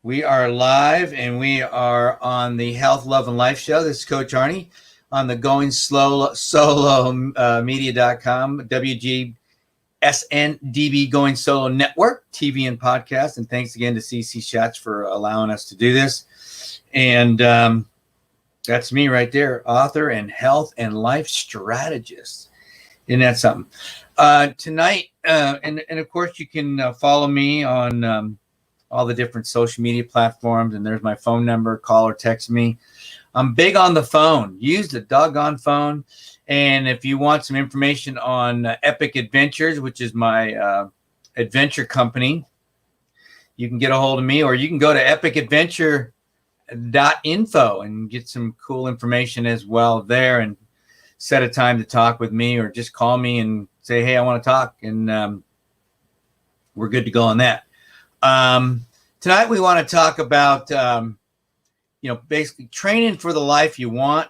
We are live and we are on the Health, Love, and Life show. This is Coach Arnie on the Going Slow Solo Media.com, WGSN-DB Going Solo Network, TV and podcast. And thanks again to CC Schatz for allowing us to do this. And that's me right there, author and health and life strategist. Isn't that something? Tonight, and of course, you can follow me on all the different social media platforms, and there's my phone number. Call or text me. I'm big on the phone. Use the doggone phone. And if you want some information on Epic Adventures, which is my adventure company, you can get a hold of me, or you can go to epicadventure.info and get some cool information as well there, and set a time to talk with me, or just call me and say, hey, I want to talk, and we're good to go on that. Tonight we want to talk about, basically training for the life you want.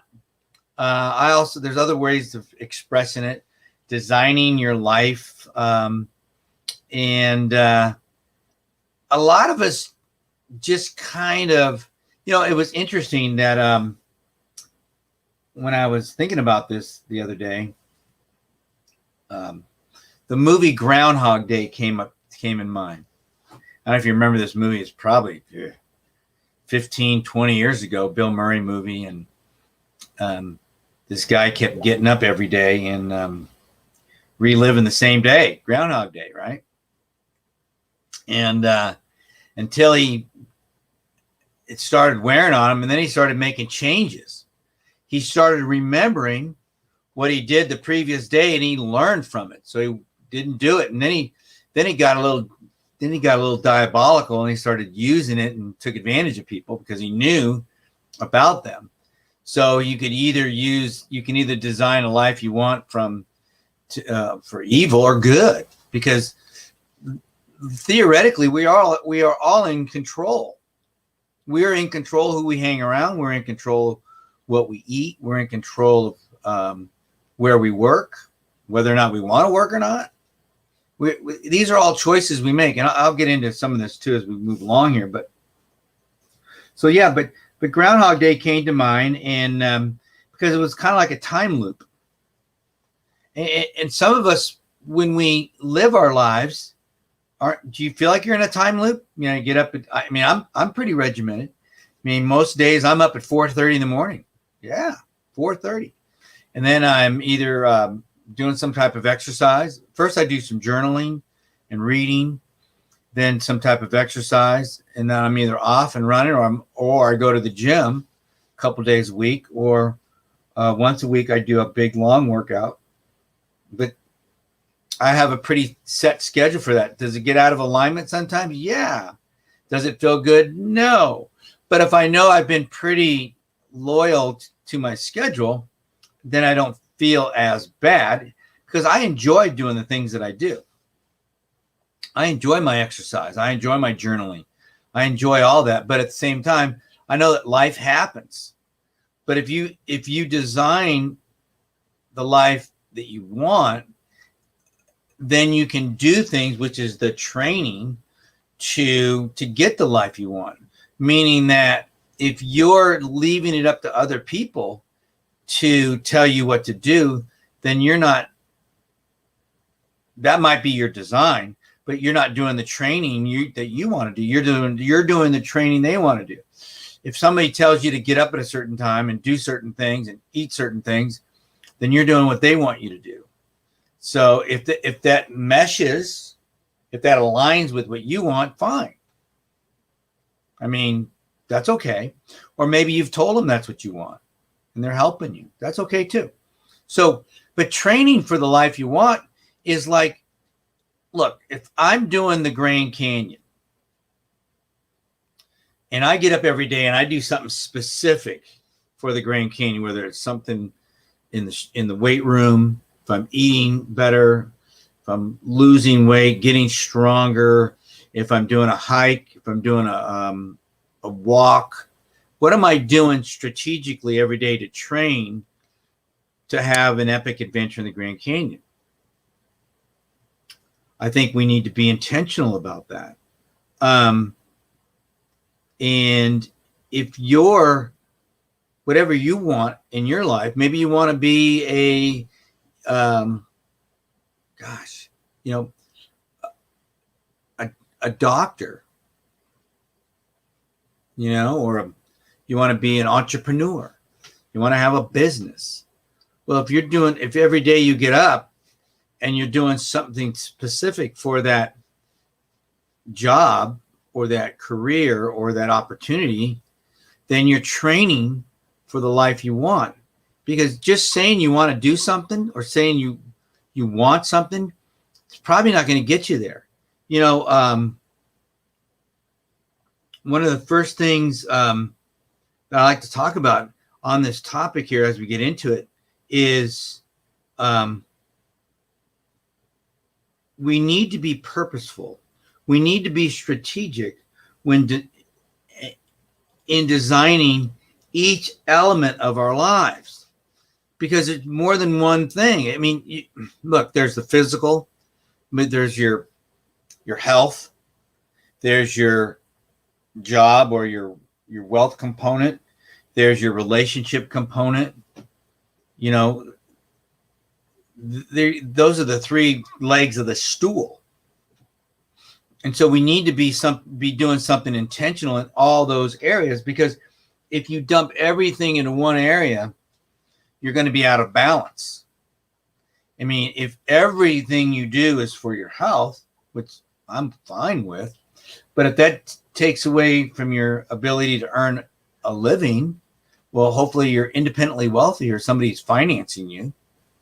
There's other ways of expressing it, designing your life. And a lot of us just kind of, it was interesting that when I was thinking about this the other day, the movie Groundhog Day came in mind. I don't know if you remember this movie. It's probably 15, 20 years ago, Bill Murray movie. And this guy kept getting up every day and reliving the same day, Groundhog Day, right? And until it started wearing on him, and then he started making changes. He started remembering what he did the previous day, and he learned from it. So he didn't do it. And then he got a little diabolical, and he started using it and took advantage of people because he knew about them. So you can either design a life you want for evil or good, because theoretically we are all in control. We're in control who we hang around. We're in control of what we eat. We're in control of where we work, whether or not we want to work or not. These are all choices we make, and I'll get into some of this too as we move along here. But Groundhog Day came to mind, and because it was kind of like a time loop. And some of us, when we live our lives, do you feel like you're in a time loop? You get up. I'm pretty regimented. Most days I'm up at 4:30 in the morning. Yeah, 4:30, and then I'm either doing some type of exercise. First, I do some journaling and reading, then some type of exercise, and then I'm either off and running, or I go to the gym a couple days a week, or once a week I do a big long workout. But I have a pretty set schedule for that. Does it get out of alignment sometimes? Yeah. Does it feel good? No. But if I know I've been pretty loyal to my schedule, then I don't feel as bad, because I enjoy doing the things that I do. I enjoy my exercise. I enjoy my journaling. I enjoy all that. But at the same time, I know that life happens. But if you design the life that you want, then you can do things, which is the training to get the life you want. Meaning that if you're leaving it up to other people to tell you what to do, then you're not, that might be your design, but you're not doing the training that you want to do. You're doing the training they want to do. If somebody tells you to get up at a certain time and do certain things and eat certain things, then you're doing what they want you to do. So if that meshes, if that aligns with what you want, fine. That's okay. Or maybe you've told them that's what you want, and they're helping you. That's okay too. So, but training for the life you want is like, look, if I'm doing the Grand Canyon and I get up every day and I do something specific for the Grand Canyon, whether it's something in the weight room, if I'm eating better, if I'm losing weight, getting stronger, if I'm doing a hike, if I'm doing a walk, what am I doing strategically every day to train to have an epic adventure in the Grand Canyon? I think we need to be intentional about that. And if you're whatever you want in your life, maybe you want to be gosh, you know, a doctor, you know, or you want to be an entrepreneur, you want to have a business. Well, if every day you get up and you're doing something specific for that job or that career or that opportunity, then you're training for the life you want. Because just saying you want to do something or saying you want something, it's probably not going to get you there. You know, one of the first things that I like to talk about on this topic here as we get into it is we need to be purposeful. We need to be strategic in designing each element of our lives, because it's more than one thing. I mean, look, there's the physical, but there's your health, there's your job or your wealth component, there's your relationship component. You know, those are the three legs of the stool. And so we need to be doing something intentional in all those areas, because if you dump everything into one area, you're going to be out of balance. I mean, if everything you do is for your health, which I'm fine with, but if that takes away from your ability to earn a living, well, hopefully you're independently wealthy or somebody's financing you.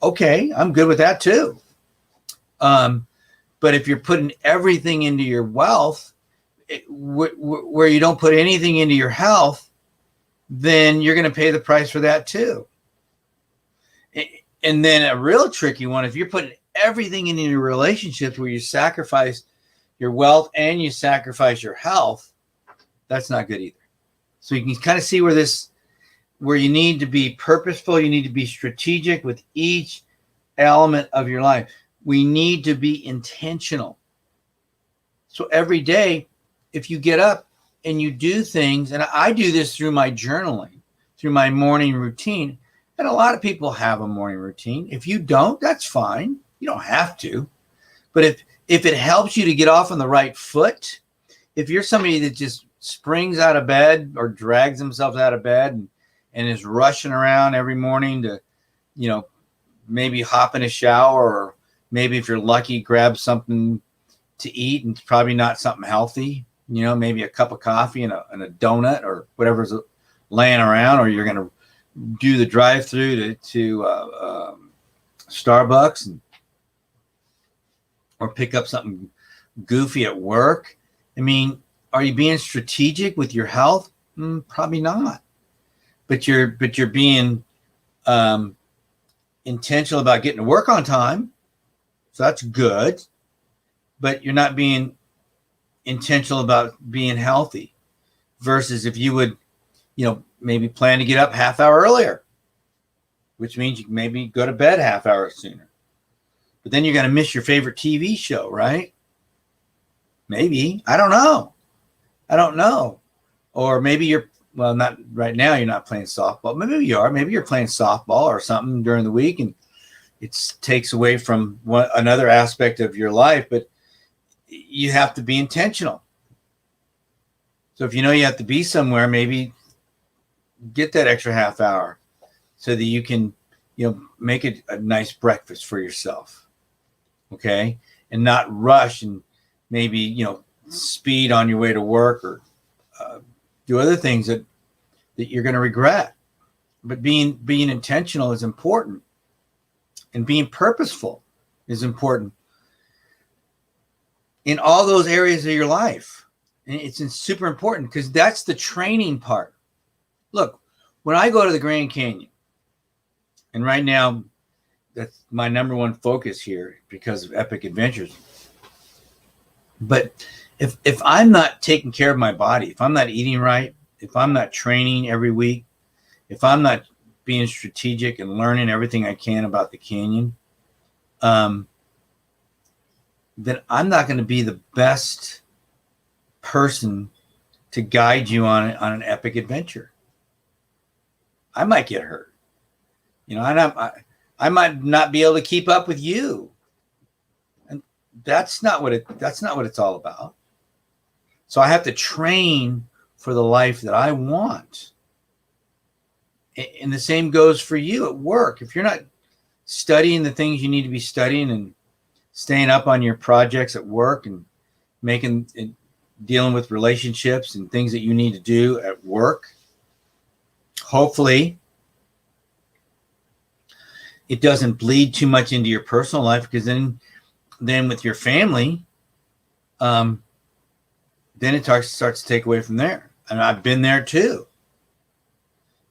Okay, I'm good with that too. But if you're putting everything into your wealth, where you don't put anything into your health, then you're going to pay the price for that too. And then a real tricky one, if you're putting everything into your relationships where you sacrifice your wealth and you sacrifice your health, that's not good either. So you can kind of see where you need to be purposeful, you need to be strategic with each element of your life. We need to be intentional. So every day, if you get up and you do things, and I do this through my journaling, through my morning routine, and a lot of people have a morning routine. If you don't, that's fine. You don't have to. But if it helps you to get off on the right foot, if you're somebody that just springs out of bed or drags themselves out of bed and is rushing around every morning to, you know, maybe hop in a shower, or maybe if you're lucky, grab something to eat, and it's probably not something healthy, you know, maybe a cup of coffee and a donut or whatever's laying around, or you're going to do the drive-through to Starbucks or pick up something goofy at work. I mean, are you being strategic with your health? Probably not. But you're being intentional about getting to work on time. So that's good. But you're not being intentional about being healthy. Versus if you would, you know, maybe plan to get up half hour earlier, which means you can maybe go to bed half hour sooner. But then you're going to miss your favorite TV show, right? Maybe. I don't know. Or maybe not right now, you're not playing softball. Maybe you are. Maybe you're playing softball or something during the week, and it takes away from another aspect of your life. But you have to be intentional. So if you know you have to be somewhere, maybe get that extra half hour so that you can, you know, make it a nice breakfast for yourself. Okay. And not rush and maybe, you know, speed on your way to work, or do other things that you're going to regret. But being intentional is important, and being purposeful is important in all those areas of your life. And it's super important, because that's the training part. Look, when I go to the Grand Canyon, and right now that's my number one focus here because of Epic Adventures. But if I'm not taking care of my body, if I'm not eating right, if I'm not training every week, if I'm not being strategic and learning everything I can about the canyon, then I'm not going to be the best person to guide you on an epic adventure. I might get hurt. I might not be able to keep up with you. And that's not what it's all about. So I have to train for the life that I want. And the same goes for you at work. If you're not studying the things you need to be studying and staying up on your projects at work and dealing with relationships and things that you need to do at work, hopefully it doesn't bleed too much into your personal life, because then with your family, then it starts to take away from there. And I've been there too.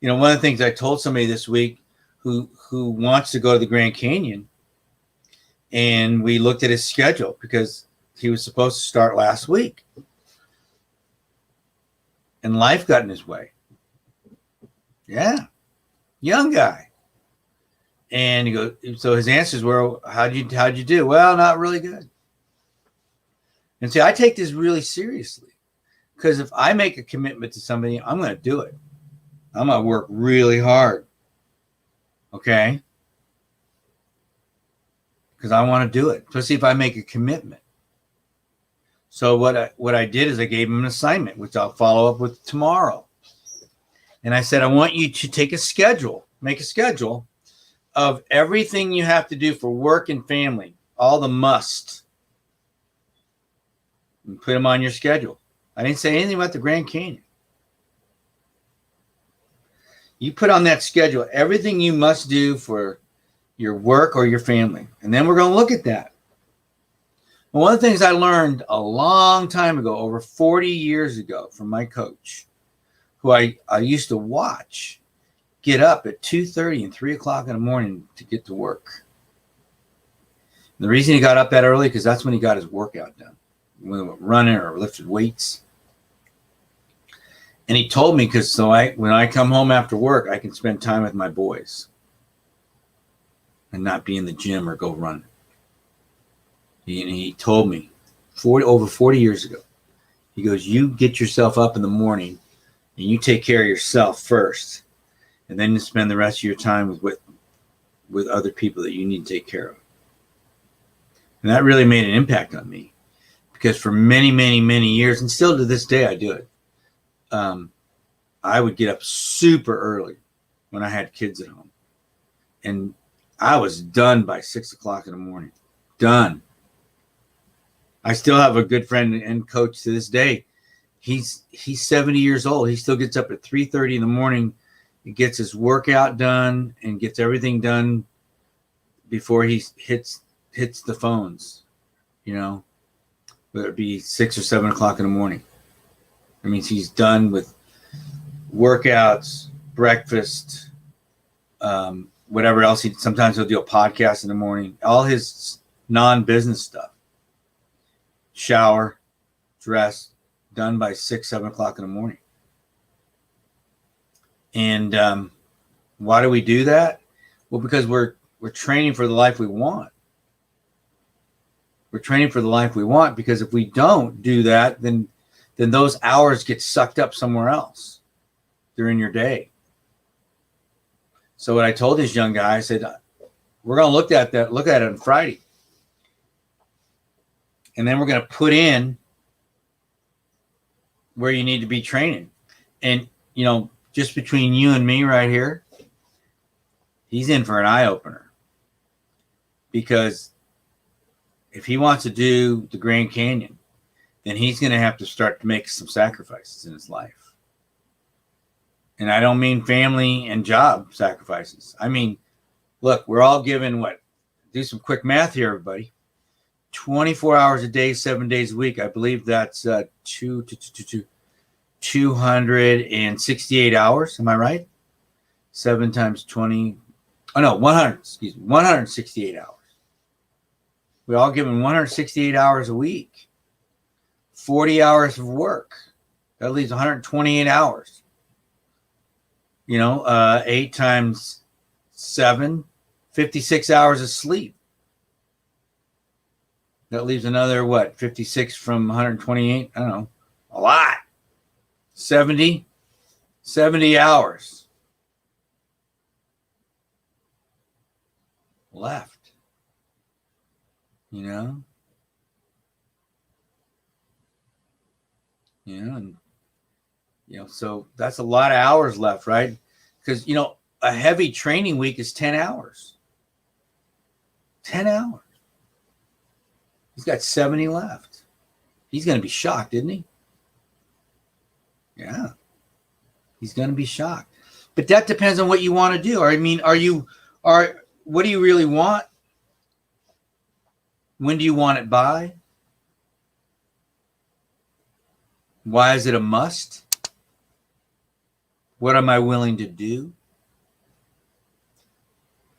One of the things I told somebody this week who wants to go to the Grand Canyon, and we looked at his schedule because he was supposed to start last week, and life got in his way. Yeah. Young guy. And he goes, so his answers were, how'd you do? Well, not really good. And see, I take this really seriously, because if I make a commitment to somebody, I'm going to do it. I'm going to work really hard. Okay? Because I want to do it, especially if I make a commitment. So what I did is I gave him an assignment, which I'll follow up with tomorrow. And I said, I want you to make a schedule of everything you have to do for work and family, all the must, and put them on your schedule. I didn't say anything about the Grand Canyon. You put on that schedule everything you must do for your work or your family. And then we're going to look at that. And one of the things I learned a long time ago, over 40 years ago, from my coach, who I used to watch get up at 2:30 and 3 o'clock in the morning to get to work. And the reason he got up that early, because that's when he got his workout done, when he went running or lifted weights. And he told me, because when I come home after work, I can spend time with my boys and not be in the gym or go run. He told me over 40 years ago, he goes, you get yourself up in the morning and you take care of yourself first, and then you spend the rest of your time with other people that you need to take care of. And that really made an impact on me, because for many, many, many years, and still to this day I do it, I would get up super early when I had kids at home. And I was done by 6 o'clock in the morning. Done. I still have a good friend and coach to this day. He's 70 years old. He still gets up at 3:30 in the morning. He gets his workout done and gets everything done before he hits the phones, whether it be 6 or 7 o'clock in the morning. That means he's done with workouts, breakfast, whatever else. Sometimes he'll do a podcast in the morning, all his non-business stuff. Shower, dress, done by 6, 7 o'clock in the morning. And why do we do that? Well, because we're training for the life we want. We're training for the life we want, because if we don't do that, then those hours get sucked up somewhere else during your day. So what I told this young guy, I said, we're going to look at it on Friday. And then we're going to put in where you need to be training. And, just between you and me right here, he's in for an eye-opener. Because if he wants to do the Grand Canyon, then he's going to have to start to make some sacrifices in his life. And I don't mean family and job sacrifices. I mean, look, we're all given do some quick math here, everybody. 24 hours a day, 7 days a week. I believe that's 268 hours. Am I right? 7 times 20. Oh, no, 100. Excuse me. 168 hours. We're all given 168 hours a week. 40 hours of work. That leaves 128 hours. 8 times 7, 56 hours of sleep. That leaves another, 56 from 128? I don't know. A lot. 70 hours left, you know, and so that's a lot of hours left, right? Because a heavy training week is 10 hours. 10 hours. He's got 70 left. He's going to be shocked, isn't he? Yeah. He's going to be shocked. But that depends on what you want to do. I mean, what do you really want? When do you want it by? Why is it a must? What am I willing to do?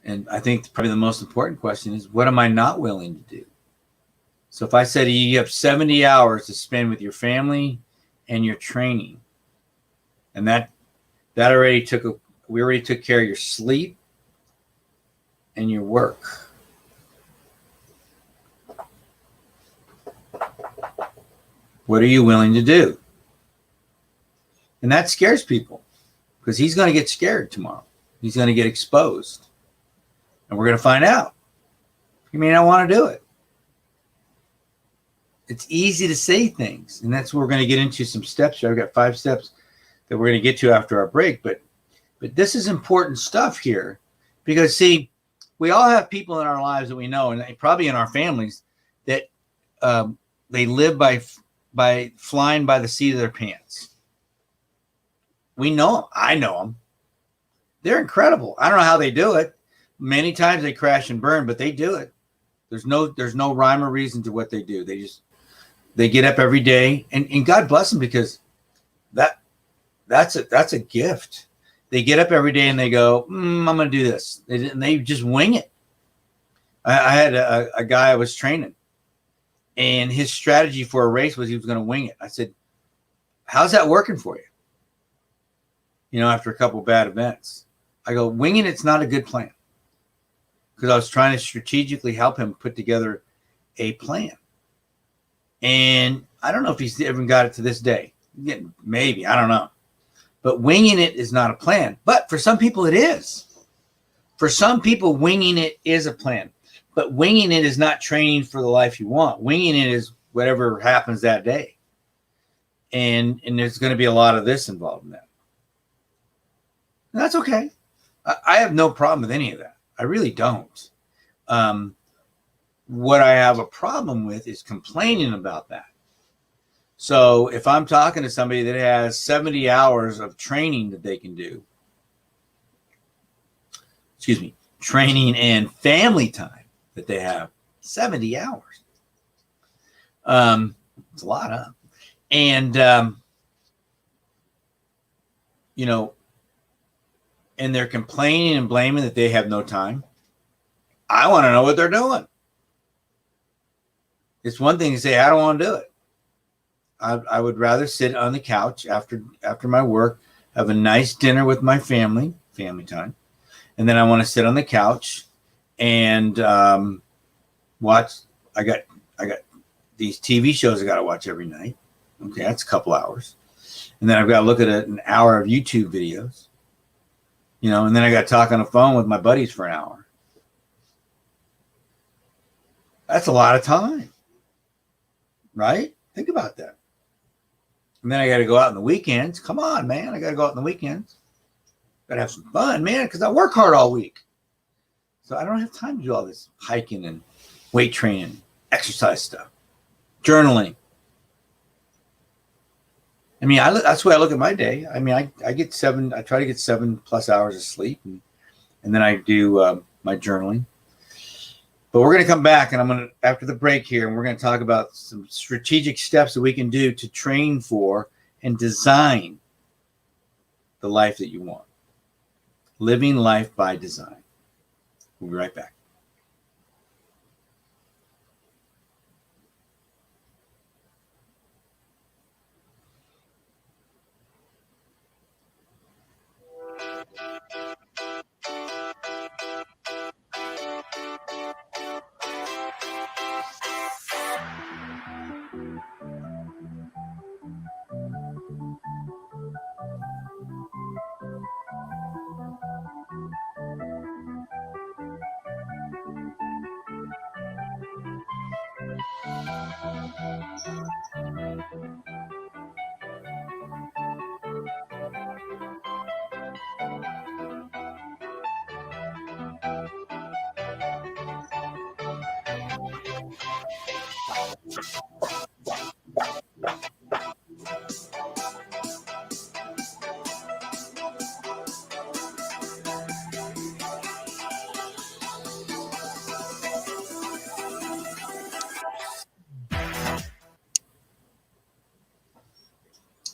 And I think probably the most important question is, what am I not willing to do? So if I said to you, you have 70 hours to spend with your family and your training, and we already took care of your sleep and your work. What are you willing to do? And that scares people, because he's going to get scared tomorrow. He's going to get exposed. And we're going to find out. He may not want to do it. It's easy to say things. And that's where we're going to get into some steps here. I've got 5 steps that we're going to get to after our break. But this is important stuff here. Because, see, we all have people in our lives that we know, and probably in our families, that they live by flying by the seat of their pants. We know them. I know them. They're incredible. I don't know how they do it. Many times they crash and burn, but they do it. There's no rhyme or reason to what they do. They get up every day, and God bless them, because that's a gift. They get up every day and they go, I'm going to do this. And they just wing it. I had a guy I was training, and his strategy for a race was he was going to wing it. I said, how's that working for you? After a couple of bad events, I go, winging it's not a good plan. Because I was trying to strategically help him put together a plan. And I don't know if he's even got it to this day. Maybe, I don't know. But winging it is not a plan. But for some people, it is. For some people, winging it is a plan. But winging it is not training for the life you want. Winging it is whatever happens that day. And there's going to be a lot of this involved in that. And that's okay. I have no problem with any of that. I really don't. What I have a problem with is complaining about that. So if I'm talking to somebody that has 70 hours of training that they can do, training and family time that they have, 70 hours. It's a lot, huh? And, and they're complaining and blaming that they have no time. I want to know what they're doing. It's one thing to say, I don't want to do it. I would rather sit on the couch after my work, have a nice dinner with my family time. And then I want to sit on the couch and watch. I got these TV shows I got to watch every night. Okay, that's a couple hours. And then I've got to look at an hour of YouTube videos. And then I got to talk on the phone with my buddies for an hour. That's a lot of time, right? Think about that. And then I got to go out on the weekends. Come on, man. I got to go out on the weekends. Got to have some fun, man, because I work hard all week. So I don't have time to do all this hiking and weight training, exercise stuff, journaling. I mean, that's the way I look at my day. I mean, I get I try to get 7+ hours of sleep, and then I do my journaling. But we're going to come back, and after the break here, and we're going to talk about some strategic steps that we can do to train for and design the life that you want. Living life by design. We'll be right back.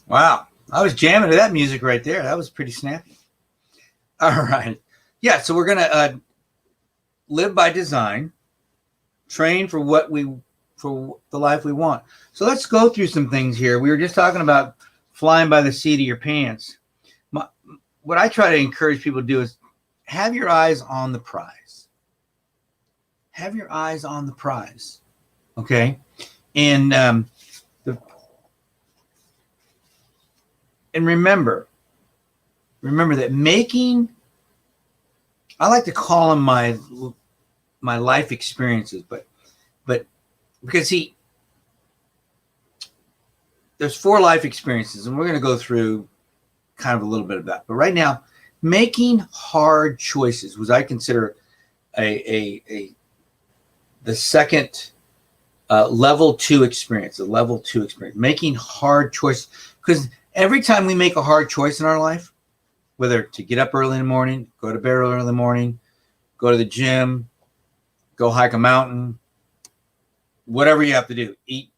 Wow. I was jamming to that music right there. That was pretty snappy. All right. Yeah. So we're going to live by design, train for for the life we want. So let's go through some things here. We were just talking about flying by the seat of your pants. What I try to encourage people to do is have your eyes on the prize. Have your eyes on the prize. Okay. And, and remember that I like to call them my life experiences, but because there's 4 life experiences, and we're going to go through kind of a little bit of that. But right now, making hard choices was, I consider, the second level 2 experience, making hard choices. Because every time we make a hard choice in our life, whether to get up early in the morning, go to bed early in the morning, go to the gym, go hike a mountain, whatever you have to do, eat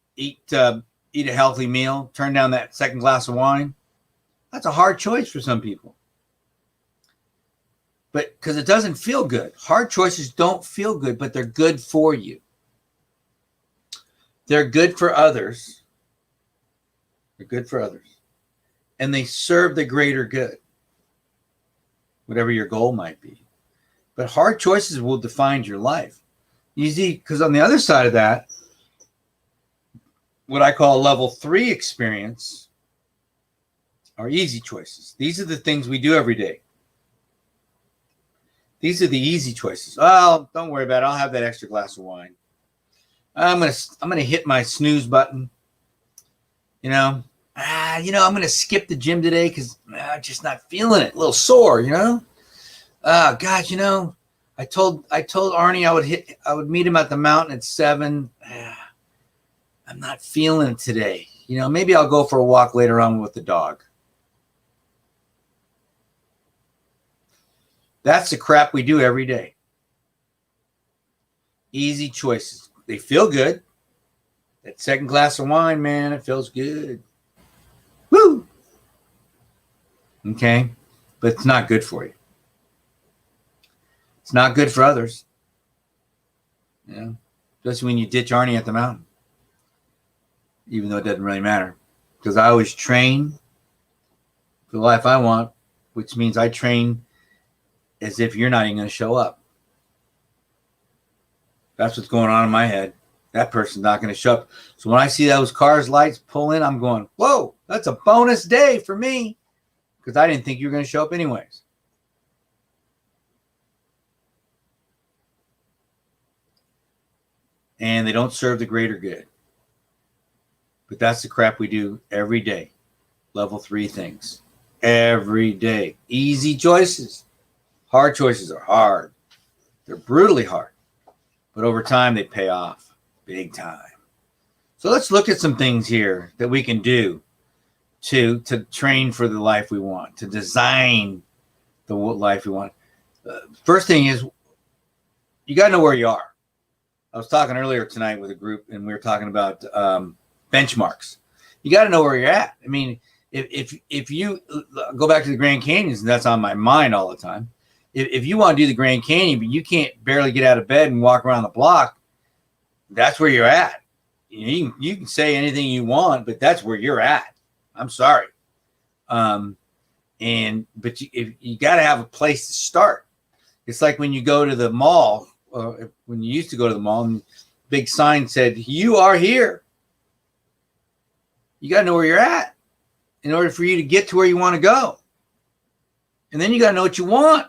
a healthy meal, turn down that second glass of wine. That's a hard choice for some people. But because it doesn't feel good. Hard choices don't feel good, but they're good for you. They're good for others. They're good for others. And they serve the greater good, whatever your goal might be. But hard choices will define your life. Easy, because on the other side of that, what I call a level 3 experience are easy choices. These are the things we do every day. These are the easy choices. Oh, don't worry about it. I'll have that extra glass of wine. I'm gonna hit my snooze button. I'm gonna skip the gym today because I'm just not feeling it. A little sore, Oh gosh, I told Arnie I would meet him at the mountain at 7. I'm not feeling it today. Maybe I'll go for a walk later on with the dog. That's the crap we do every day. Easy choices. They feel good. That second glass of wine, man, it feels good. Woo! Okay? But it's not good for you. It's not good for others. Especially when you ditch Arnie at the mountain. Even though it doesn't really matter. Because I always train for the life I want, which means I train as if you're not even going to show up. That's what's going on in my head. That person's not going to show up. So when I see those cars' lights pull in, I'm going, whoa, that's a bonus day for me. Because I didn't think you were going to show up anyways. And they don't serve the greater good. But that's the crap we do every day. Level 3 things. Every day. Easy choices. Hard choices are hard. They're brutally hard. But over time, they pay off big time. So let's look at some things here that we can do to train for the life we want, to design the life we want. First thing is, you got to know where you are. I was talking earlier tonight with a group, and we were talking about benchmarks. You got to know where you're at. I mean, if you go back to the Grand Canyons, and that's on my mind all the time. If you want to do the Grand Canyon, but you can't barely get out of bed and walk around the block, that's where you're at. You can say anything you want, but that's where you're at. I'm sorry. But you got to have a place to start. It's like when you go to the mall, when you used to go to the mall, and big sign said, "You are here." You got to know where you're at in order for you to get to where you want to go. And then you got to know what you want.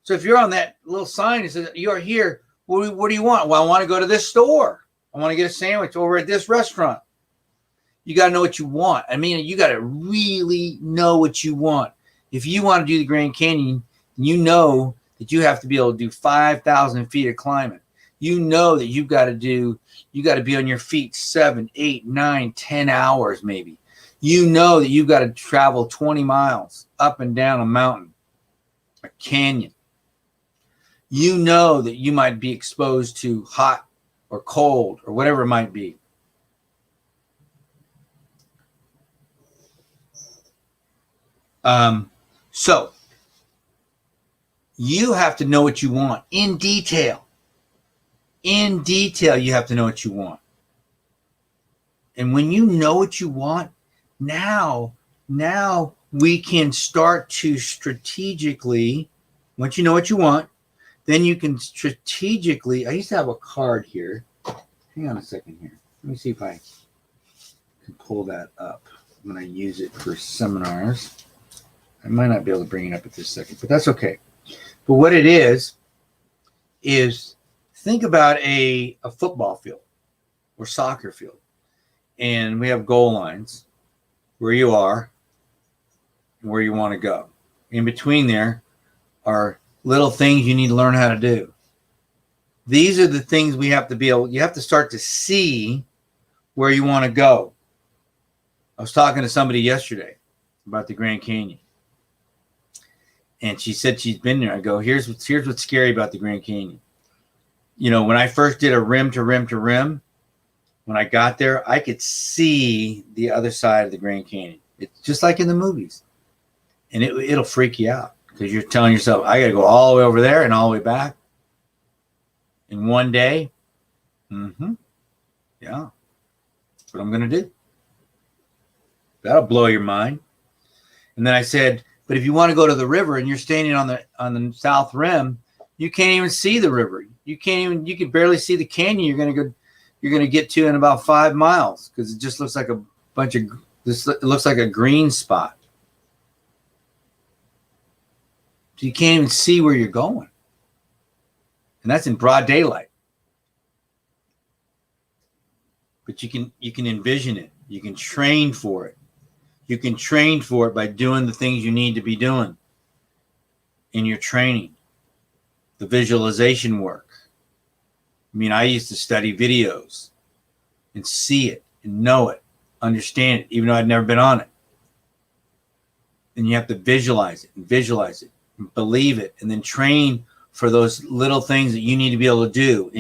So if you're on that little sign that says, "You are here," what do you want? Well, I want to go to this store. I want to get a sandwich over at this restaurant. You got to know what you want. I mean, you got to really know what you want. If you want to do the Grand Canyon, you know that you have to be able to do 5,000 feet of climbing. You know that you got to be on your feet 7, 8, 9, 10 hours maybe. You know that you've got to travel 20 miles up and down a mountain, a canyon. You know that you might be exposed to hot or cold or whatever it might be. So you have to know what you want in detail. In detail, you have to know what you want. And when you know what you want, now we can start to strategically, once you know what you want, then you can strategically, I used to have a card here. Hang on a second here. Let me see if I can pull that up when I use it for seminars. I might not be able to bring it up at this second, but that's okay. But what it is think about a football field or soccer field. And we have goal lines where you are and where you want to go. In between there are little things you need to learn how to do. These are the things we have to be able, you have to start to see where you want to go. I was talking to somebody yesterday about the Grand Canyon. And she said she's been there. I go, here's what's scary about the Grand Canyon. You know, when I first did a rim to rim to rim, when I got there, I could see the other side of the Grand Canyon. It's just like in the movies. And it'll freak you out because you're telling yourself, I got to go all the way over there and all the way back in one day. Yeah, that's what I'm going to do. That'll blow your mind. And then I said, but if you want to go to the river and you're standing on the south rim, you can't even see the river. You can barely see the canyon you're going to get to in about 5 miles because it just looks like it looks like a green spot. So you can't even see where you're going. And that's in broad daylight. But you can envision it. You can train for it. You can train for it by doing the things you need to be doing in your training, the visualization work. I mean, I used to study videos and see it and know it, understand it, even though I'd never been on it. And you have to visualize it and believe it, and then train for those little things that you need to be able to do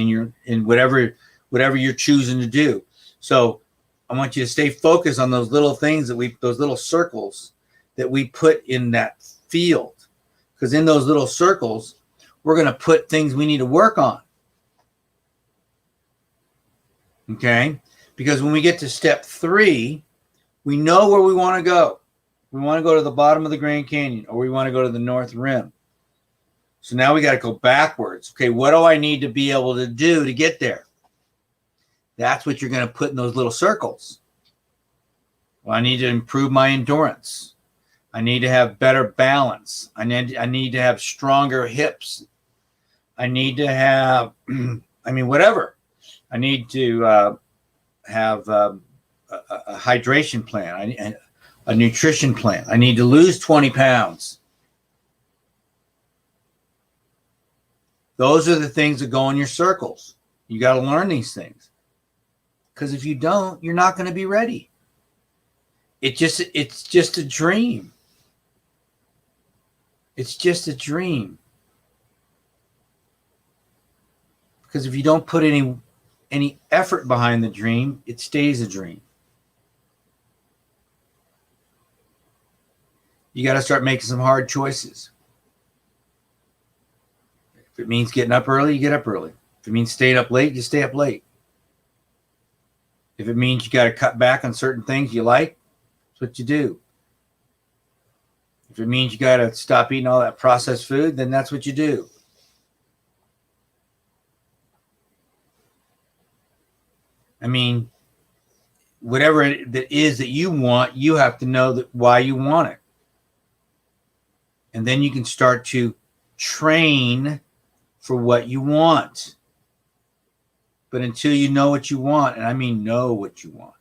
in whatever you're choosing to do. So I want you to stay focused on those little things those little circles that we put in that field. Because in those little circles, we're going to put things we need to work on. Okay? Because when we get to step 3, we know where we want to go. We want to go to the bottom of the Grand Canyon, or we want to go to the North Rim. So now we got to go backwards. Okay, what do I need to be able to do to get there? That's what you're going to put in those little circles. Well, I need to improve my endurance. I need to have better balance. I need to have stronger hips. I need to have, whatever. I need to have a hydration plan, a nutrition plan. I need to lose 20 pounds. Those are the things that go in your circles. You got to learn these things. Because if you don't, you're not going to be ready. It's just a dream. It's just a dream. Because if you don't put any effort behind the dream, it stays a dream. You got to start making some hard choices. If it means getting up early, you get up early. If it means staying up late, you stay up late. If it means you got to cut back on certain things you like, that's what you do. If it means you got to stop eating all that processed food, then that's what you do. I mean, whatever it is that you want, you have to know why you want it. And then you can start to train for what you want. But until you know what you want, and I mean know what you want,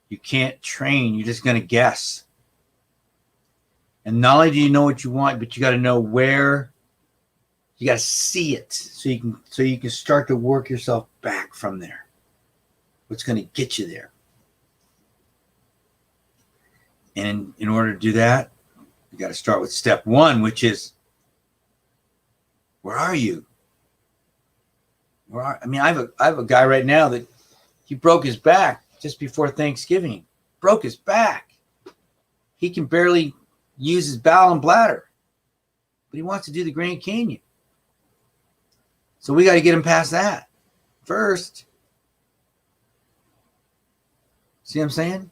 you can't train. You're just going to guess. And not only do you know what you want, but you got to know where. You got to see it so you can start to work yourself back from there. What's going to get you there? And in order to do that, you got to start with step one, which is, where are you? I have a guy right now that he broke his back just before Thanksgiving. Broke his back. He can barely use his bowel and bladder, but he wants to do the Grand Canyon. So we got to get him past that first. See what I'm saying?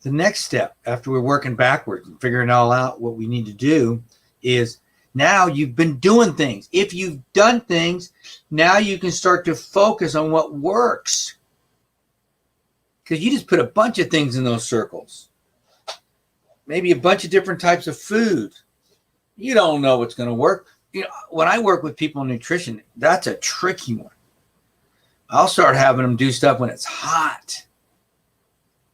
The next step, after we're working backwards and figuring all out what we need to do, is now you've been doing things. If you've done things, now you can start to focus on what works. Because you just put a bunch of things in those circles. Maybe a bunch of different types of food. You don't know what's going to work. You know, when I work with people in nutrition, that's a tricky one. I'll start having them do stuff when it's hot.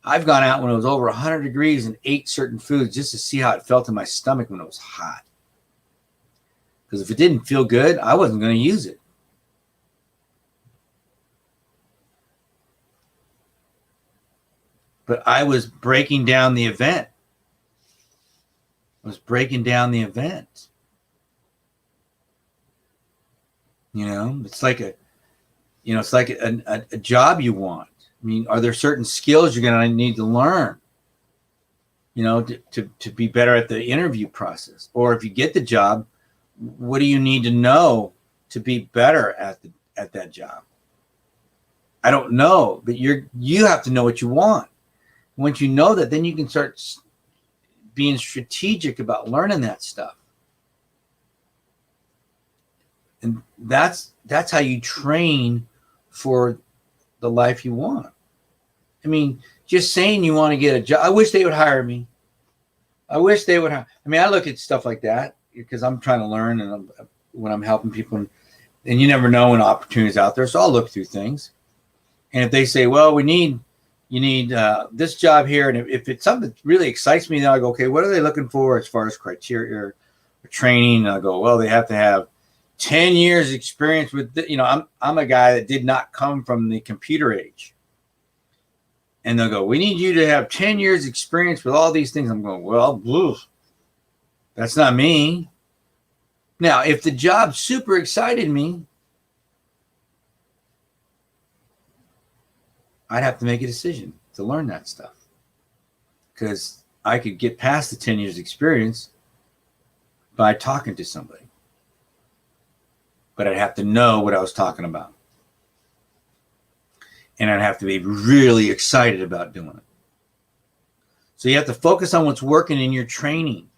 I've gone out when it was over 100 degrees and ate certain foods just to see how it felt in my stomach when it was hot. Because if it didn't feel good, I wasn't going to use it. But I was breaking down the event. You know, it's like a job you want. I mean, are there certain skills you're going to need to learn, you know, to be better at the interview process? Or if you get the job, what do you need to know to be better at that job? I don't know, but you have to know what you want. Once you know that, then you can start being strategic about learning that stuff. And that's how you train for the life you want. I mean, just saying you want to get a job. I wish they would hire me. I look at stuff like that because I'm trying to learn, and when I'm helping people, and you never know when opportunities out there. So I'll look through things. And if they say, well, you need this job here. And if it's something that really excites me, then I go, okay, what are they looking for as far as criteria or training? And I go, well, they have to have 10 years experience with, I'm a guy that did not come from the computer age. And they'll go, we need you to have 10 years experience with all these things. I'm going, well, that's not me. Now, if the job super excited me, I'd have to make a decision to learn that stuff, because I could get past the 10 years experience by talking to somebody, but I'd have to know what I was talking about. And I'd have to be really excited about doing it. So you have to focus on what's working in your training,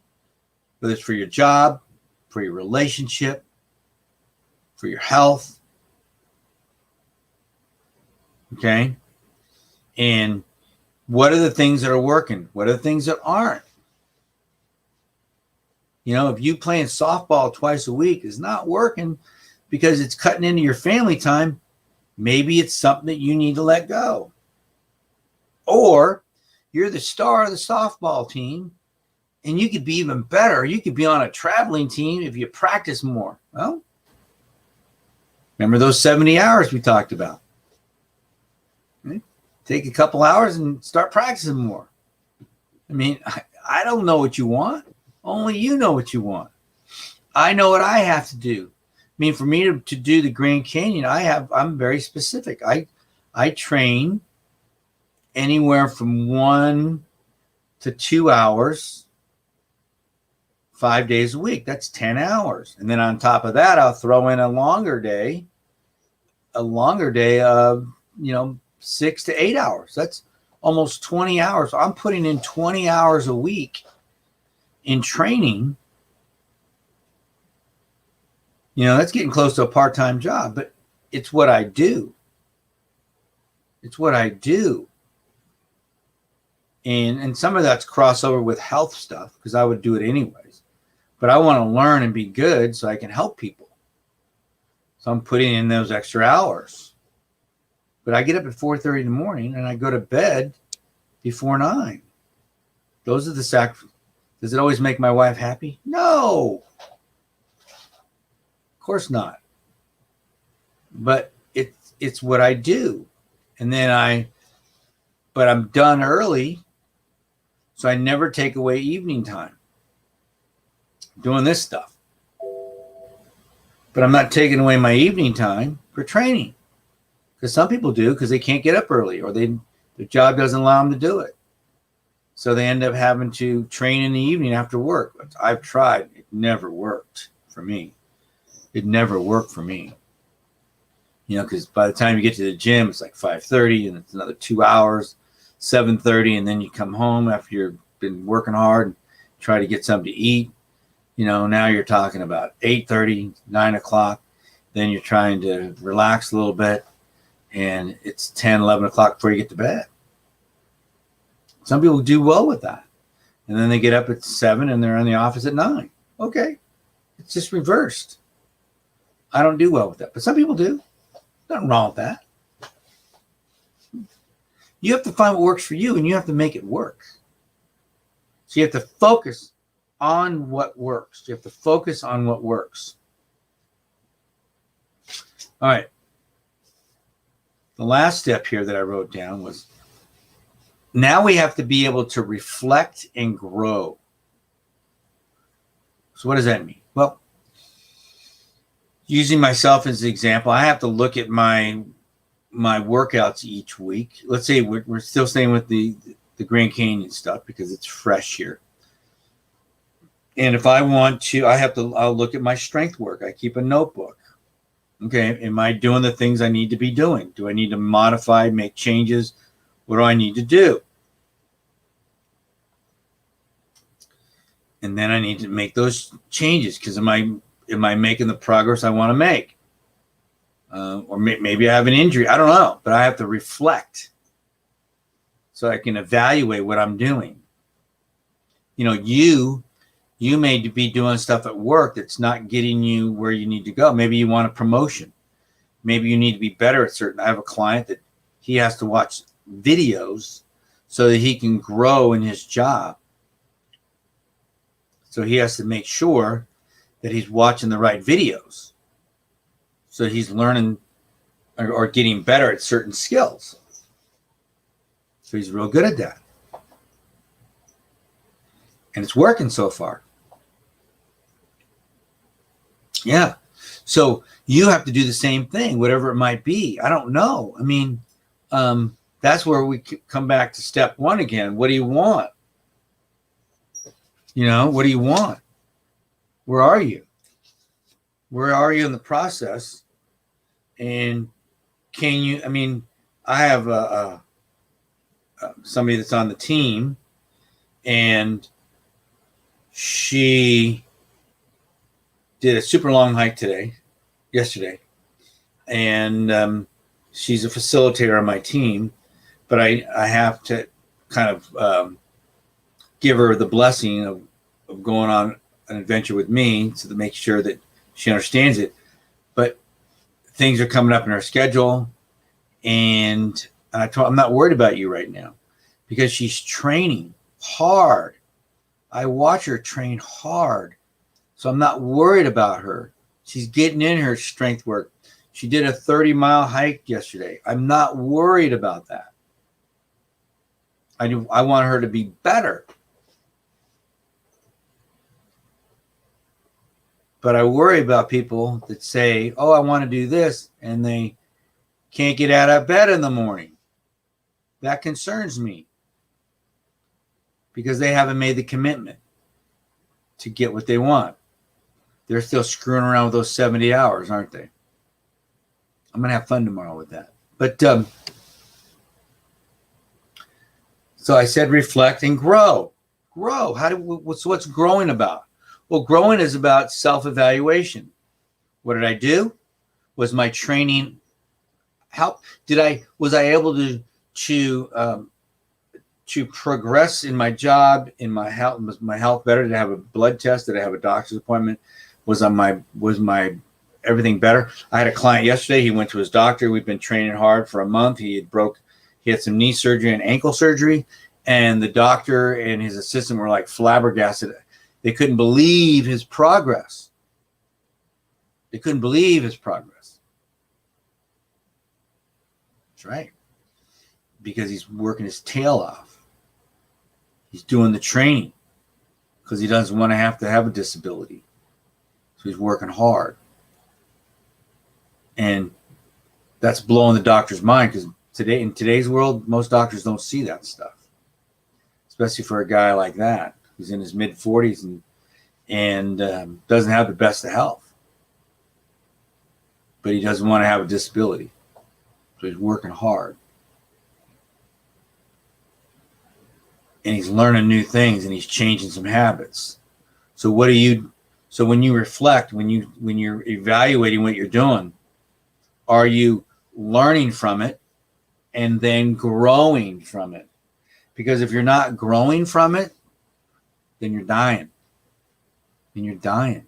whether it's for your job, for your relationship, for your health. Okay? And what are the things that are working? What are the things that aren't? You know, if you playing softball twice a week is not working because it's cutting into your family time, maybe it's something that you need to let go. Or you're the star of the softball team and you could be even better. You could be on a traveling team if you practice more. Well, remember those 70 hours we talked about? Okay. Take a couple hours and start practicing more. I mean, I don't know what you want. Only you know what you want. I know what I have to do. I mean, for me to do the Grand Canyon, I'm very specific. I train anywhere from 1 to 2 hours, 5 days a week. That's 10 hours. And then on top of that, I'll throw in a longer day of, 6 to 8 hours. That's almost 20 hours. I'm putting in 20 hours a week in training. That's getting close to a part-time job, but it's what I do. And some of that's crossover with health stuff because I would do it anyways. but I want to learn and be good so I can help people. So I'm putting in those extra hours. But I get up at 4:30 in the morning and I go to bed before 9. Those are the sacrifices. Does it always make my wife happy? No. Of course not. But it's what I do. And then but I'm done early, so I never take away evening time doing this stuff. But I'm not taking away my evening time for training, because some people do, because they can't get up early, or their job doesn't allow them to do it. So they end up having to train in the evening after work. I've tried. It never worked for me. It never worked for me. You know, because by the time you get to the gym, it's like 5:30, and it's another 2 hours, 7:30, and then you come home after you've been working hard and try to get something to eat. You know, now you're talking about 8:30, 9 o'clock. Then you're trying to relax a little bit, and it's 10, 11 o'clock before you get to bed. Some people do well with that. And then they get up at 7 and they're in the office at 9. Okay. It's just reversed. I don't do well with that, but some people do. Nothing wrong with that. You have to find what works for you, and you have to make it work. So you have to focus on what works. You have to focus on what works. All right. The last step here that I wrote down was, now we have to be able to reflect and grow. So what does that mean? Well, using myself as an example, I have to look at my workouts each week. Let's say we're still staying with the Grand Canyon stuff because it's fresh here. And if I want to, I'll look at my strength work. I keep a notebook. Okay, am I doing the things I need to be doing? Do I need to modify, make changes? What do I need to do? And then I need to make those changes, because am I making the progress I want to make? Or maybe I have an injury. I don't know, but I have to reflect so I can evaluate what I'm doing. You know, you may be doing stuff at work that's not getting you where you need to go. Maybe you want a promotion. Maybe you need to be better at certain. I have a client that he has to watch videos so that he can grow in his job. So he has to make sure that he's watching the right videos. So he's learning or getting better at certain skills. So he's real good at that. And it's working so far. Yeah. So you have to do the same thing, whatever it might be. I don't know. I mean, that's where we come back to step one again. What do you want? You know, what do you want? Where are you? Where are you in the process? And can you, I mean, I have somebody that's on the team, and she did a super long hike yesterday. And she's a facilitator on my team, but I have to kind of give her the blessing of going on an adventure with me, so to make sure that she understands it. But things are coming up in her schedule, and I told her, I'm not worried about you right now, because she's training hard. I watch her train hard, so I'm not worried about her. She's getting in her strength work. She did a 30-mile hike yesterday. I'm not worried about that. I want her to be better. But I worry about people that say, oh, I want to do this, and they can't get out of bed in the morning. That concerns me, because they haven't made the commitment to get what they want. They're still screwing around with those 70 hours, aren't they? I'm going to have fun tomorrow with that. But so I said reflect and grow. Grow. What's growing about? Well, growing is about self-evaluation. What did I do? Was my training help? Was I able to to progress in my job, in my health better, to have a blood test, did I have a doctor's appointment, was my everything better? I had a client yesterday. He went to his doctor. We've been training hard for a month. He had some knee surgery and ankle surgery, and the doctor and his assistant were like flabbergasted. They couldn't believe his progress. They couldn't believe his progress. That's right. Because he's working his tail off. He's doing the training because he doesn't want to have a disability. So he's working hard. And that's blowing the doctor's mind, because in today's world, most doctors don't see that stuff, especially for a guy like that who's in his mid-40s and doesn't have the best of health, but he doesn't want to have a disability, so he's working hard and he's learning new things and he's changing some habits. So when you reflect, when you're evaluating what you're doing, are you learning from it and then growing from it? Because if you're not growing from it, then you're dying. Then you're dying.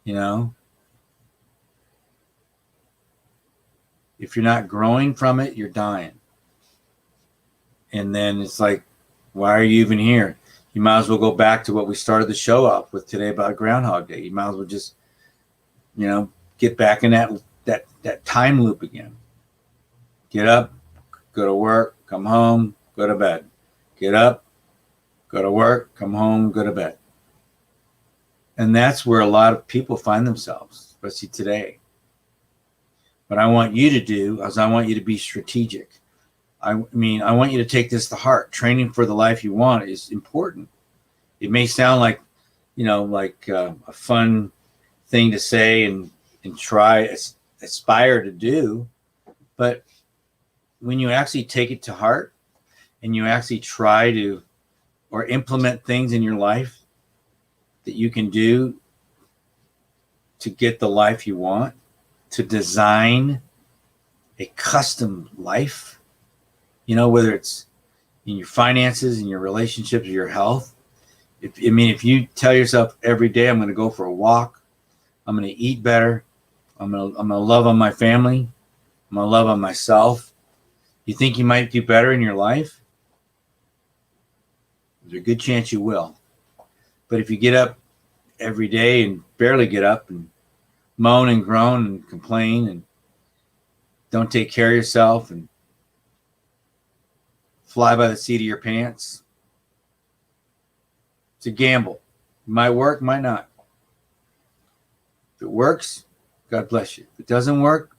You know? If you're not growing from it, you're dying. And then it's like, why are you even here? You might as well go back to what we started the show off with today about Groundhog Day. You might as well just, get back in that time loop again. Get up, go to work, come home, go to bed. Get up, go to work, come home, go to bed. And that's where a lot of people find themselves, especially today. What I want you to do is I want you to be strategic. I want you to take this to heart. Training for the life you want is important. It may sound like, a fun thing to say and try, aspire to do, but when you actually take it to heart and you actually try to or implement things in your life that you can do to get the life you want, to design a custom life, whether it's in your finances, in your relationships, or your health. If you tell yourself every day, I'm going to go for a walk, I'm going to eat better, I'm going to love on my family, I'm going to love on myself, you think you might do better in your life? There's a good chance you will. But if you get up every day and barely get up and moan and groan and complain and don't take care of yourself and fly by the seat of your pants, it's a gamble. It might work, might not. If it works, God bless you. If it doesn't work,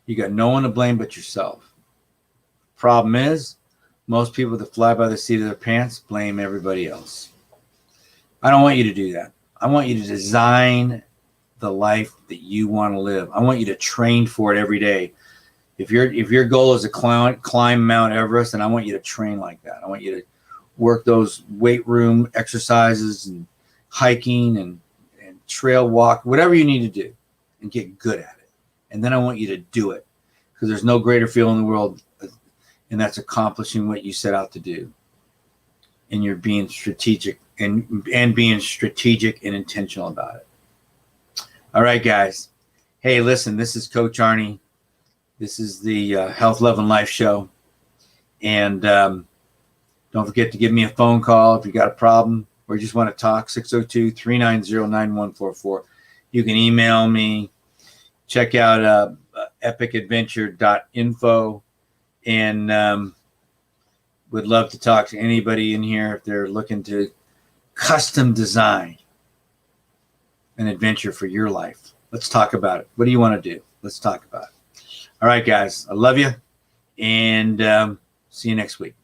you got no one to blame but yourself. Problem is, most people that fly by the seat of their pants blame everybody else. I don't want you to do that. I want you to design the life that you want to live. I want you to train for it every day. If your goal is to climb Mount Everest, then I want you to train like that. I want you to work those weight room exercises and hiking and trail walk, whatever you need to do, and get good at it. And then I want you to do it, because there's no greater feeling in the world, and that's accomplishing what you set out to do. And you're being strategic and being strategic and intentional about it. All right, guys. Hey, listen, this is Coach Arnie. This is the Health, Love, and Life show. And don't forget to give me a phone call if you got a problem or you just want to talk, 602-390-9144. You can email me. Check out epicadventure.info. And would love to talk to anybody in here if they're looking to custom design an adventure for your life. Let's talk about it. What do you want to do? Let's talk about it. All right, guys. I love you. And see you next week.